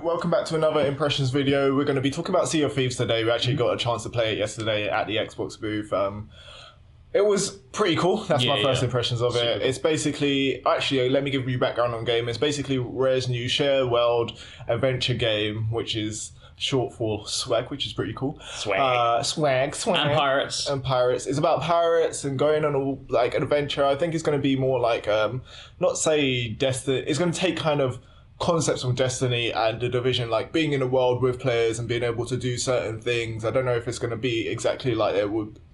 welcome back to another Impressions video. We're going to be talking about Sea of Thieves today. We actually got a chance to play it yesterday at the Xbox booth. It was pretty cool. That's my first impressions of it. It's basically, actually, let me give you background on the game. It's basically Rare's new share world adventure game, which is short for swag, which is pretty cool. Swag. And pirates. And pirates. It's about pirates and going on an adventure. I think it's going to be more like, not say Destiny. It's going to take kind of concepts from Destiny and The Division, like being in a world with players and being able to do certain things. I don't know if it's going to be exactly like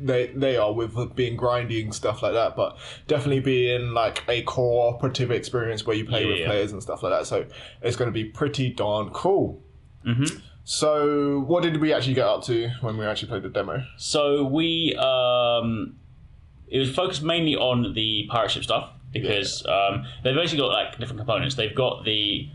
they are with being grindy and stuff like that, but definitely being like a cooperative experience where you play with players and stuff like that. So it's going to be pretty darn cool. Mm-hmm. So what did we actually get up to when we actually played the demo? So we it was focused mainly on the pirate ship stuff because they've basically got like different components. They've got the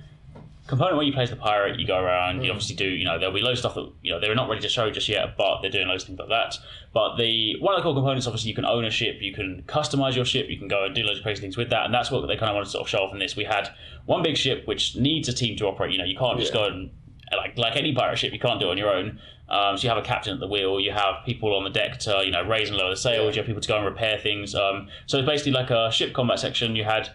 component where you play as the pirate, you go around, you obviously do, there'll be loads of stuff that, they're not ready to show just yet, but they're doing loads of things like that. But one of the core components, obviously, you can own a ship, you can customize your ship, you can go and do loads of crazy things with that, and that's what they kind of wanted to sort of show off in this. We had one big ship which needs a team to operate. You can't just go and, like any pirate ship, you can't do it on your own. So you have a captain at the wheel, you have people on the deck to, raise and lower the sails, you have people to go and repair things. So it's basically like a ship combat section. You had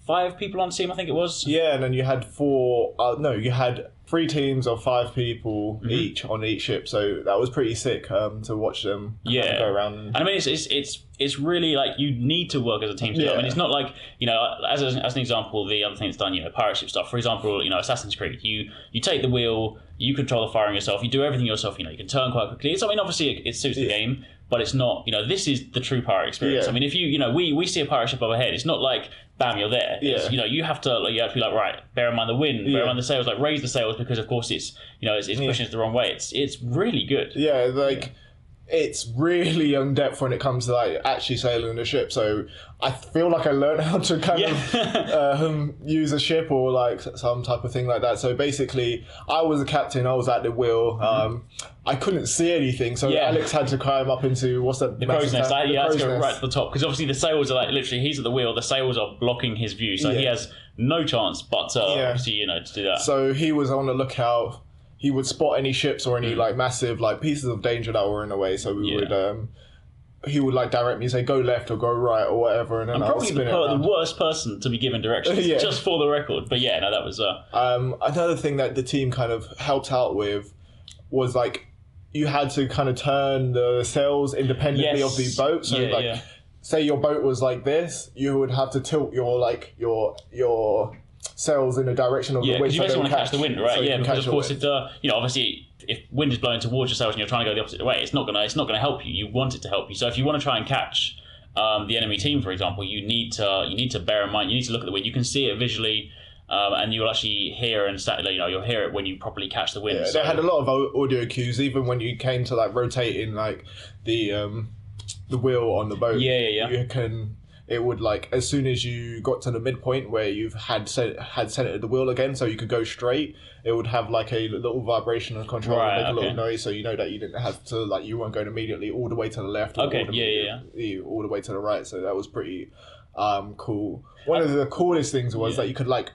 5 people on team, I think it was. Yeah, and then you had you had 3 teams of 5 people each on each ship. So that was pretty sick to watch them go around. And I mean, it's really like you need to work as a team to do it. I mean, it's not like, as an example, the other thing that's done, pirate ship stuff. For example, Assassin's Creed, you take the wheel, you control the firing yourself, you do everything yourself. You can turn quite quickly. Obviously it suits the game. But it's not, this is the true pirate experience. I mean, if we see a pirate ship overhead, it's not like, bam, you're there. It's, you have to be like, right, bear in mind the wind, bear in mind the sails, like raise the sails because of course it's pushing us the wrong way. It's really good. It's really in depth when it comes to like actually sailing the ship. So I feel like I learned how to kind of use a ship or like some type of thing like that. So basically, I was a captain. I was at the wheel. I couldn't see anything, so Arekkz had to climb up into the crow's nest. He had to go right to the top because obviously the sails are like literally he's at the wheel. The sails are blocking his view, so he has no chance but obviously to do that. So he was on the lookout. He would spot any ships or any like massive like pieces of danger that were in the way. So we would he would like direct me and say go left or go right or whatever, and then I'm probably the worst person to be given directions just for the record. But that was another thing that the team kind of helped out with was like you had to kind of turn the sails independently of the boat. So say your boat was like this, you would have to tilt your sails in the direction of the wind. Because you basically want to catch the wind, right? So because of course, if obviously if wind is blowing towards your sails and you're trying to go the opposite way, it's not gonna help you. You want it to help you. So if you want to try and catch the enemy team, for example, you need to bear in mind. You need to look at the wind. You can see it visually. And you'll actually hear you'll hear it when you properly catch the wind. They had a lot of audio cues, even when you came to like rotating like the wheel on the boat. It would like as soon as you got to the midpoint where you've had centered the wheel again, so you could go straight. It would have like a little vibration and control and make a little noise, so you know that you didn't have to like you weren't going immediately all the way to the left. Or all the way to the right. So that was pretty cool. One of the coolest things was that you could like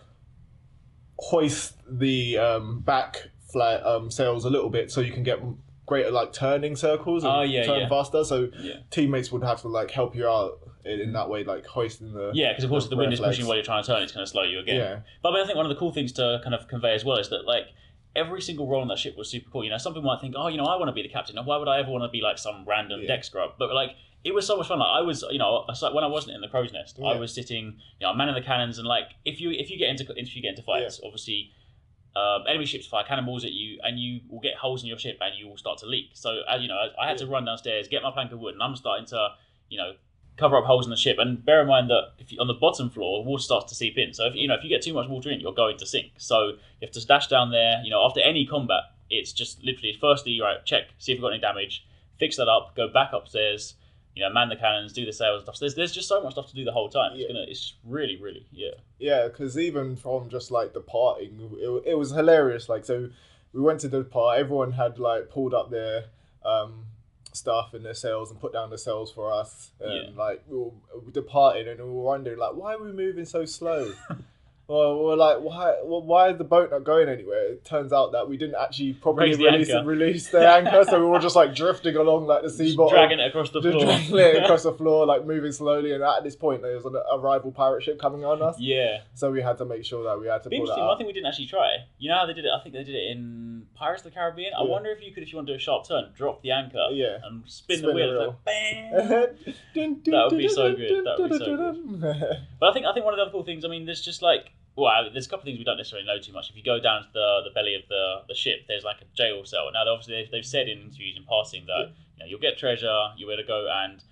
hoist the back flat sails a little bit so you can get greater like turning circles and turn faster. So teammates would have to like help you out in that way, like hoisting the because of course if the wind is pushing while you're trying to turn, it's going to slow you again. But I think one of the cool things to kind of convey as well is that like every single role on that ship was super cool. Some people might think, I want to be the captain. Why would I ever want to be like some random deck scrub? But like it was so much fun. Like I was, when I wasn't in the crow's nest, I was sitting, manning the cannons, and like if you get into fights, obviously enemy ships fire cannonballs at you, and you will get holes in your ship, and you will start to leak. So as I had to run downstairs, get my plank of wood, and I'm starting to, cover up holes in the ship. And bear in mind that if on the bottom floor, water starts to seep in. So if you get too much water in, you're going to sink. So you have to dash down there. After any combat, it's just literally firstly, right, check, see if you've got any damage, fix that up, go back upstairs. Man the cannons, do the sails and stuff. So there's just so much stuff to do the whole time. It's just really, really, because even from just like the parting, it was hilarious. Like, so we went to the part, everyone had like pulled up their stuff in their sails and put down the sails for us. And like we were departing and we were wondering like, why are we moving so slow? Well, we're like, why is the boat not going anywhere? It turns out that we didn't actually properly release the anchor, so we were just like drifting along like the sea bottom, dragging it across the floor, dragging it across the floor, like moving slowly. And at this point, there was a rival pirate ship coming on us. Yeah. So we had to make sure that we had to pull that out. One thing we didn't actually try. You know how they did it? I think they did it in Pirates of the Caribbean. I wonder if you could, if you want to do a sharp turn, drop the anchor, and spin the wheel. Like, bang! That would be so good. That would be so good. But I think one of the other cool things. I mean, there's just like. Well, there's a couple of things we don't necessarily know too much. If you go down to the belly of the ship, there's like a jail cell. Now, obviously, they've said in interviews in passing that you'll get treasure, you're able to go and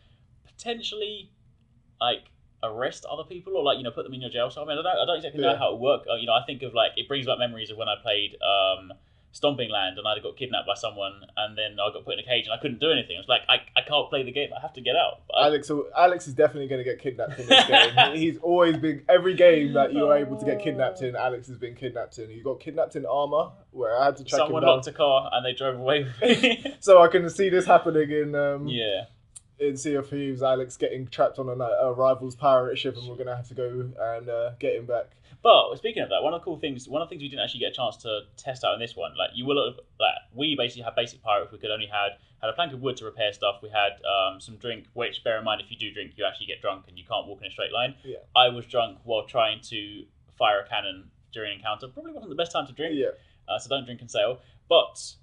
potentially like arrest other people or like put them in your jail cell. I mean, I don't exactly know how it would work. I think of like it brings back memories of when I played Stomping Land and I got kidnapped by someone and then I got put in a cage and I couldn't do anything. I was like, I can't play the game. I have to get out. Alex is definitely going to get kidnapped in this game. He's always been every game that you are able to get kidnapped in. Alex has been kidnapped in. You got kidnapped in Armor, where I had to track him down. Someone locked a car and they drove away with me. So I can see this happening in Sea of Thieves. Alex getting trapped on a rival's pirate ship, and we're going to have to go and get him back. But speaking of that, one of the things we didn't actually get a chance to test out in this one, like you will have, like we basically had basic pirates. We could only had a plank of wood to repair stuff. We had some drink, which bear in mind if you do drink, you actually get drunk and you can't walk in a straight line. Yeah. I was drunk while trying to fire a cannon during an encounter. Probably wasn't the best time to drink. Yeah. So don't drink and sail. But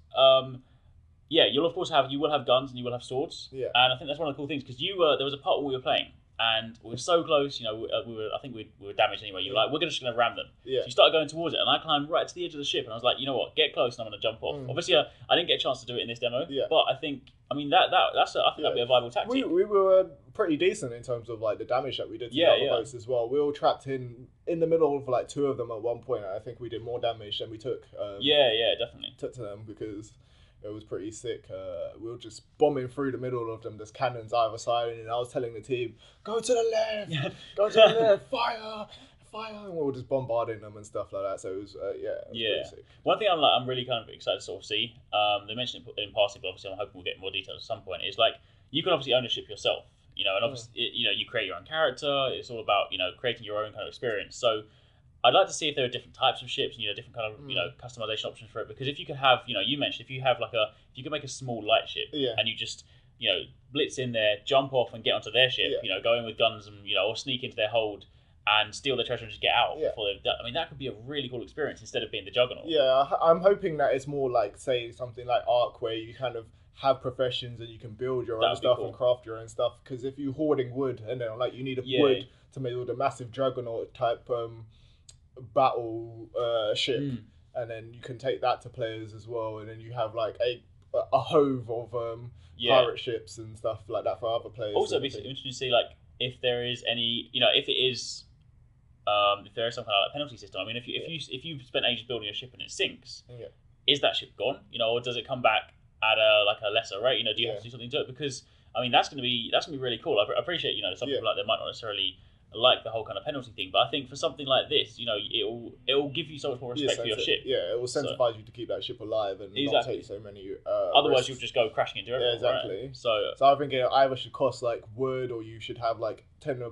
you'll of course you will have guns and you will have swords. Yeah. And I think that's one of the cool things because there was a part where we were playing. And we were so close, I think we were damaged anyway. You were like, we're just going to ram them. Yeah. So you started going towards it, and I climbed right to the edge of the ship, and I was like, you know what, get close, and I'm going to jump off. Obviously, I didn't get a chance to do it in this demo, but I think that'd be a viable tactic. We were pretty decent in terms of like the damage that we did to the other boats as well. We were trapped in the middle of like two of them at one point, and I think we did more damage than we took. Definitely took to them because. It was pretty sick. We were just bombing through the middle of them. There's cannons either side, and I was telling the team, "Go to the left, go to the left, fire!" And we were just bombarding them and stuff like that. So it was, pretty sick. One thing I'm really kind of excited to sort of see. They mentioned it in passing, but obviously I'm hoping we'll get more details at some point. Is like you can obviously own a ship yourself, and obviously you create your own character. It's all about creating your own kind of experience. So. I'd like to see if there are different types of ships and different kind of customization options for it. Because if you could have you mentioned if you have if you could make a small light ship and you just blitz in there, jump off and get onto their ship, go in with guns and or sneak into their hold and steal their treasure and just get out before they've. I mean that could be a really cool experience instead of being the juggernaut. Yeah, I'm hoping that it's more like say something like Ark where you kind of have professions and you can build your own stuff and craft your own stuff. Because if you're hoarding wood and then you need wood to make all the massive juggernaut type. Battle ship and then you can take that to players as well and then you have like a hove of pirate ships and stuff like that for other players. Also it'd be interesting to see like if there is any if it is if there is some kind of like penalty system. I mean if you've spent ages building a ship and it sinks, is that ship gone? Or does it come back at a lesser rate? Do you have to do something to it? Because I mean that's gonna be really cool. I appreciate some people like they might not necessarily like the whole kind of penalty thing, but I think for something like this, it'll give you so much more respect for your ship. Yeah, it will incentivize you to keep that ship alive and not take so many. Otherwise, risks. you'll just go crashing into everything. Yeah, exactly. Right? So I think it either should cost like wood, or you should have like 50%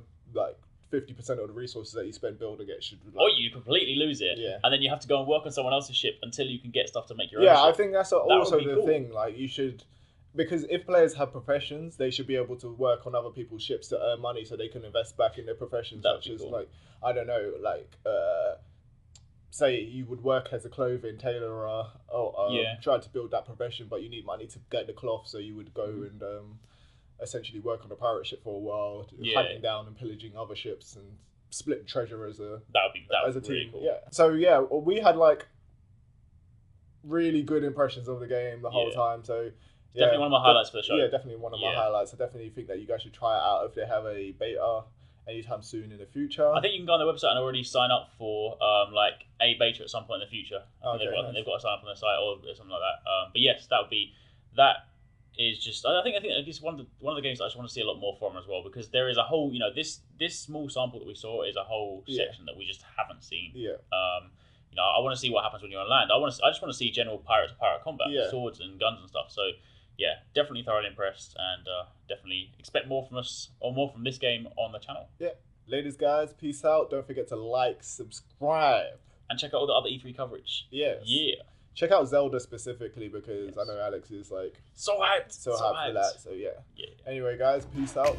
of the resources that you spend building it should. Or you completely lose it, and then you have to go and work on someone else's ship until you can get stuff to make your own. Yeah, I think that's also the thing. Like you should. Because if players have professions, they should be able to work on other people's ships to earn money so they can invest back in their professions. Such as, I don't know, say you would work as a clothing tailor or try to build that profession, but you need money to get the cloth, so you would go and essentially work on a pirate ship for a while, hunting down and pillaging other ships and split treasure as a team. Really cool. Yeah. So we had really good impressions of the game the whole time. So. Definitely one of my highlights for the show. Yeah, definitely one of my highlights. I definitely think that you guys should try it out if they have a beta anytime soon in the future. I think you can go on their website and already sign up for a beta at some point in the future. I think they've got to sign up on their site or something like that. But yes, that is just. I think it's one of the games that I just want to see a lot more from as well, because there is a whole this small sample that we saw is a whole section that we just haven't seen. Yeah. I want to see what happens when you're on land. I just want to see general pirate to pirate combat, swords and guns and stuff. So. Yeah, definitely thoroughly impressed, and definitely expect more from us or more from this game on the channel. Yeah, Ladies, guys, peace out. Don't forget to like, subscribe. And check out all the other E3 coverage. Yes. Yeah. Check out Zelda specifically because I know Alex is like so hyped for that. So yeah. Anyway, guys, peace out.